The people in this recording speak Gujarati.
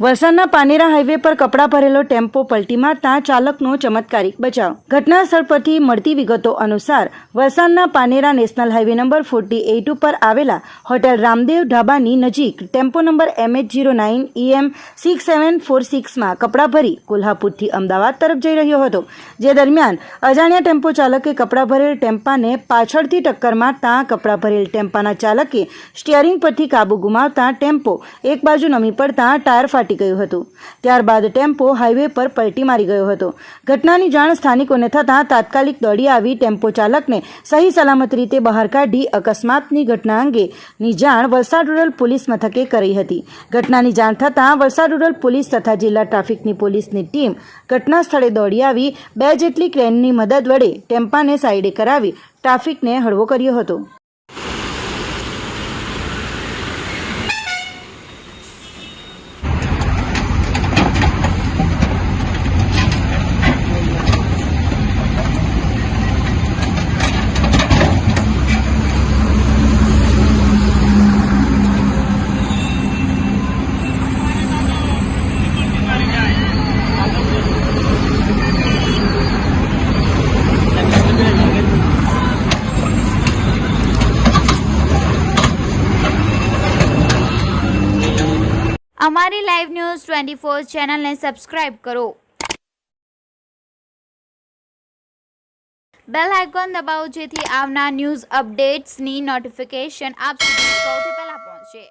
વલસાડના પાનેરા હાઈવે પર કપડાં ભરેલો ટેમ્પો પલટી મારતા ચાલકનો ચમત્કારિક બચાવ। ઘટના સ્થળ પરથી મળતી વિગતો અનુસાર વલસાડના પાનેરા નેશનલ હાઈવે નંબર 48 ઉપર આવેલા હોટેલ રામદેવ ઢાબાની નજીક ટેમ્પો નંબર MH09 EM 6746માં કપડાં ભરી કોલ્હાપુરથી અમદાવાદ તરફ જઈ રહ્યો હતો। જે દરમિયાન અજાણ્યા ટેમ્પો ચાલકે કપડાં ભરેલ ટેમ્પાને પાછળથી ટક્કર મારતા કપડાં ભરેલ ટેમ્પાના ચાલકે સ્ટીયરિંગ પરથી કાબુ ગુમાવતા ટેમ્પો એક બાજુ નમી પડતા ટાયર ફાટી ગયું હતું। ત્યારબાદ ટેમ્પો હાઈવે પર પલટી મારી ગયો હતો। ઘટનાની જાણ સ્થાનિકોને થતાં તાત્કાલિક દોડી આવી ટેમ્પો ચાલકને સહી સલામત રીતે બહાર કાઢી અકસ્માતની ઘટના અંગેની જાણ વલસાડ રૂરલ પોલીસ મથકે કરી હતી। ઘટનાની જાણ થતાં વલસાડ રૂરલ પોલીસ તથા જિલ્લા ટ્રાફિકની પોલીસની ટીમ ઘટના સ્થળે દોડી આવી 2 જેટલી ક્રેનની મદદ વડે ટેમ્પાને સાઈડે કરાવી ટ્રાફિકને હળવો કર્યો હતો। हमारी लाइव न्यूज़ 24 चैनल ने सब्सक्राइब करो, बेल आइकॉन दबाओ जेथी आवनार न्यूज़ अपडेट्स नी नोटिफिकेशन आप સુધી સૌથી પહેલા પહોંચે।